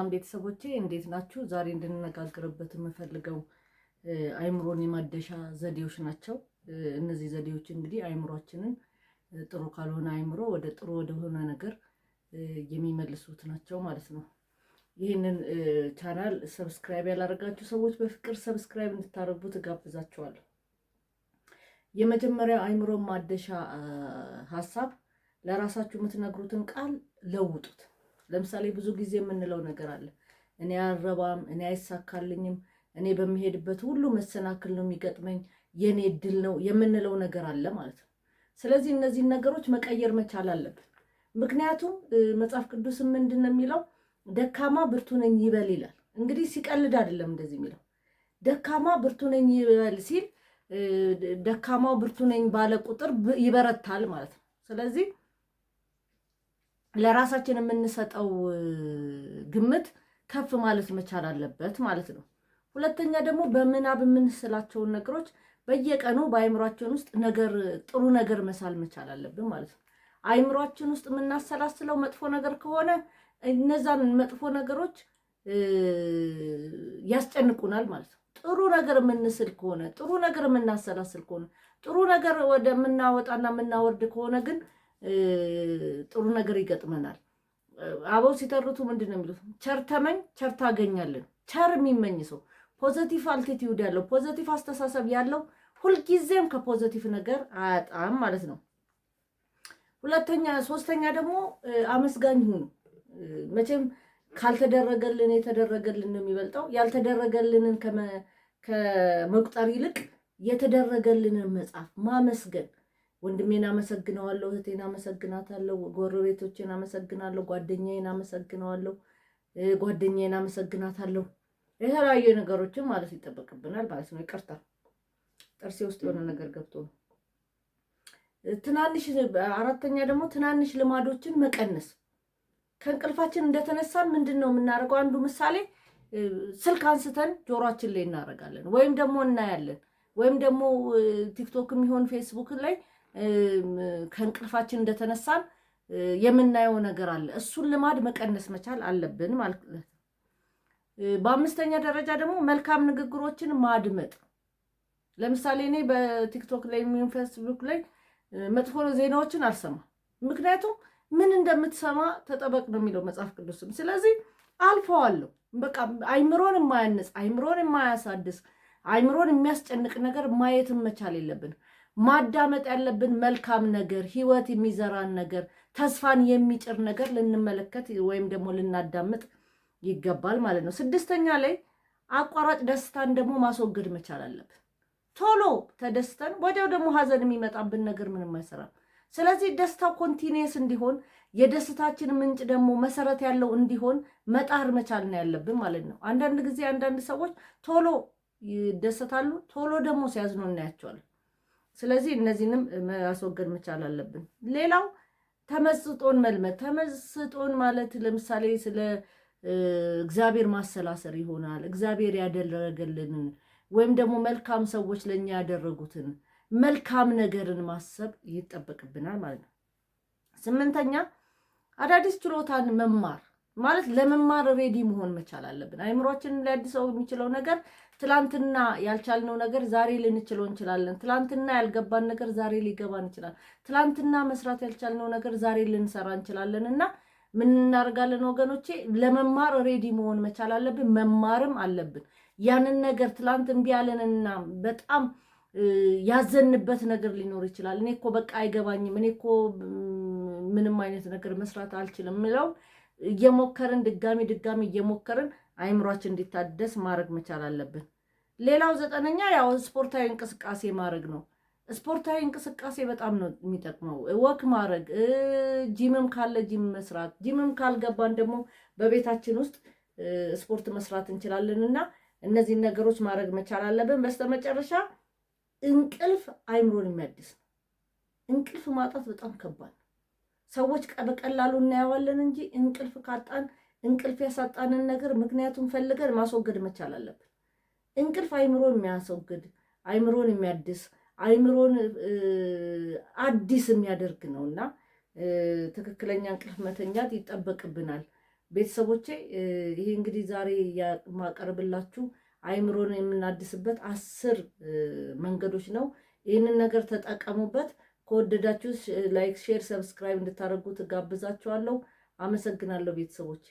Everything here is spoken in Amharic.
ሰላም ቤተሰቦቼ እንዴት ናችሁ? ዛሬ እንድንነጋገርበት የምፈልገው አይምሮን የማደሻ ዘዴዎች ናቸው። እነዚህ ዘዴዎች እንግዲህ አይምሮአችንን ጥሩ ካልሆነ አይምሮ ወደ ጥሩ ወደሆነ ነገር የሚመልሱት ናቸው ማለት ነው። ይህንን ቻናል ሰብስክራይብ ያላደረጋችሁ ሰዎች በፍቅር ሰብስክራይብ እንድታደርጉ ትጋብዛችኋለሁ። የመጀመሪያው አይምሮን ማደሻ ሐሳብ ለራሳችሁ የምትነግሩትን ቃል ለውጡት። ለምሳሌ ብዙ ጊዜ የምንለው ነገር አለ። እኔ አልረባም፣ እኔ አይሳካልኝም፣ እኔ በሚሄድበት ሁሉ መሰናክል ነው የሚገጥመኝ፣ የኔ እድል ነው የምንለው ነገር አለ ማለት ነው። ስለዚህ እነዚህን ነገሮች መቀየር መቻል አለብን። ምክንያቱም መጽሐፍ ቅዱስ ምንድን ነው የሚለው? ደካማ ብርቱ ነኝ ይበል ይላል። እንግዲህ ሲቀልድ አይደለም እንደዚህ የሚለው። ደካማ ብርቱ ነኝ ይበል ሲል ደካማው ብርቱ ነኝ ባለ ቁጥር ይበረታል ማለት ነው። ስለዚህ ለራሳችን የምንሰጠው ግምት ከፍ ማለት መቻል አለበት ማለት ነው። ሁለተኛ ደግሞ በምናብ የምንስላቸውን ነገሮች በየቀኑ በአይምሯችን ውስጥ ጥሩ ነገር መሳል መቻል አለብን ማለት ነው። አይምሯችን ውስጥ የምናሰላስለው መጥፎ ነገር ከሆነ እነዛን መጥፎ ነገሮች ያስጨንቁናል ማለት ነው። ጥሩ ነገር የምንስል ከሆነ፣ ጥሩ ነገር የምናሰላስል ከሆነ፣ ጥሩ ነገር ወደ የምናወጣና የምናወርድ ከሆነ ግን ጥሩ ነገር ይገጥመናል። አበው ሲተርቱ ምንድን ነው የሚሉት? ቸር ተመኝ ቸር ታገኛለን። ቸር የሚመኝ ሰው ፖዘቲቭ አልቲቲዩድ ያለው ፖዘቲቭ አስተሳሰብ ያለው ሁልጊዜም ከፖዘቲቭ ነገር አያጣም ማለት ነው። ሶስተኛ ደግሞ አመስጋኝ ሁኑ። መቼም ካልተደረገልን የተደረገልን ነው የሚበልጠው። ያልተደረገልንን ከመቁጠር ይልቅ የተደረገልንን መጻፍ ማመስገን። ወንድሜን አመሰግነዋለሁ፣ እህቴን አመሰግናታለሁ፣ ጎረቤቶቼን አመሰግናለሁ፣ ጓደኛዬን አመሰግነዋለሁ፣ ጓደኛዬን አመሰግናታለሁ። የተለያዩ ነገሮችን ማለት ይጠበቅብናል ማለት ነው። ይቅርታ ጥርሴ ውስጥ የሆነ ነገር ገብቶ ነው። አራተኛ ደግሞ ትናንሽ ልማዶችን መቀነስ። ከእንቅልፋችን እንደተነሳን ምንድን ነው የምናደርገው? አንዱ ምሳሌ ስልክ አንስተን ጆሮአችን ላይ እናደርጋለን፣ ወይም ደግሞ እናያለን፣ ወይም ደግሞ ቲክቶክም ይሆን ፌስቡክ ላይ ከእንቅልፋችን እንደተነሳን የምናየው ነገር አለ። እሱን ልማድ መቀነስ መቻል አለብን ማለት ነው። በአምስተኛ ደረጃ ደግሞ መልካም ንግግሮችን ማድመጥ። ለምሳሌ እኔ በቲክቶክ ላይ የሚሆን ፌስቡክ ላይ መጥፎ ዜናዎችን አልሰማም። ምክንያቱም ምን እንደምትሰማ ተጠበቅ ነው የሚለው መጽሐፍ ቅዱስም። ስለዚህ አልፈዋለሁ። በቃ አይምሮን የማያንጽ አይምሮን የማያሳድስ አይምሮን የሚያስጨንቅ ነገር ማየትን መቻል የለብን። ማዳመጥ ያለብን መልካም ነገር፣ ህይወት የሚዘራን ነገር፣ ተስፋን የሚጭር ነገር ልንመለከት ወይም ደግሞ ልናዳምጥ ይገባል ማለት ነው። ስድስተኛ ላይ አቋራጭ ደስታን ደግሞ ማስወገድ መቻል አለብን። ቶሎ ተደስተን ወዲያው ደግሞ ሀዘን የሚመጣብን ነገር ምንም አይሰራም። ስለዚህ ደስታው ኮንቲኒየስ እንዲሆን የደስታችን ምንጭ ደግሞ መሰረት ያለው እንዲሆን መጣር መቻል ነው ያለብን ማለት ነው። አንዳንድ ጊዜ አንዳንድ ሰዎች ቶሎ ይደሰታሉ፣ ቶሎ ደግሞ ሲያዝኑ እናያቸዋለን። ስለዚህ እነዚህንም ማስወገድ መቻል አለብን። ሌላው ተመስጦን መልመድ። ተመስጦን ማለት ለምሳሌ ስለ እግዚአብሔር ማሰላሰር ይሆናል። እግዚአብሔር ያደረገልንን ወይም ደግሞ መልካም ሰዎች ለኛ ያደረጉትን መልካም ነገርን ማሰብ ይጠበቅብናል ማለት ነው። ስምንተኛ አዳዲስ ችሎታን መማር ማለት ለመማር ሬዲ መሆን መቻል አለብን። አይምሮአችንን ሊያድሰው የሚችለው ነገር ትላንትና ያልቻልነው ነገር ዛሬ ልንችለው እንችላለን። ትላንትና ያልገባን ነገር ዛሬ ሊገባን ይችላል። ትላንትና መስራት ያልቻልነው ነገር ዛሬ ልንሰራ እንችላለን። እና ምን እናደርጋለን ወገኖቼ? ለመማር ሬዲ መሆን መቻል አለብን። መማርም አለብን። ያንን ነገር ትላንት እምቢ ያለንና በጣም ያዘንበት ነገር ሊኖር ይችላል። እኔ እኮ በቃ አይገባኝም፣ እኔ እኮ ምንም አይነት ነገር መስራት አልችልም ምለው እየሞከርን ድጋሚ እየሞከርን አይምሯችን እንዲታደስ ማድረግ መቻል አለብን። ሌላው ዘጠነኛ ያው ስፖርታዊ እንቅስቃሴ ማድረግ ነው። ስፖርታዊ እንቅስቃሴ በጣም ነው የሚጠቅመው። ወክ ማድረግ፣ ጂምም ካለ ጂም መስራት፣ ጂምም ካልገባን ደግሞ በቤታችን ውስጥ ስፖርት መስራት እንችላለን። እና እነዚህን ነገሮች ማድረግ መቻል አለብን። በስተመጨረሻ እንቅልፍ አይምሮን የሚያድስ ነው። እንቅልፍ ማጣት በጣም ከባድ ነው። ሰዎች በቀላሉ እናየዋለን እንጂ እንቅልፍ ካጣን እንቅልፍ ያሳጣንን ነገር ምክንያቱም ፈልገን ማስወገድ መቻል አለብን። እንቅልፍ አይምሮን የሚያስወግድ አይምሮን የሚያድስ አይምሮን አዲስ የሚያደርግ ነውና ትክክለኛ እንቅልፍ መተኛት ይጠበቅብናል። ቤተሰቦቼ ይሄ እንግዲህ ዛሬ የማቀርብላችሁ አይምሮን የምናድስበት 10 መንገዶች ነው። ይህንን ነገር ተጠቀሙበት። ከወደዳችሁ ላይክ፣ ሼር፣ ሰብስክራይብ እንድታደርጉ ትጋብዛችኋለሁ። አመሰግናለሁ ቤተሰቦቼ።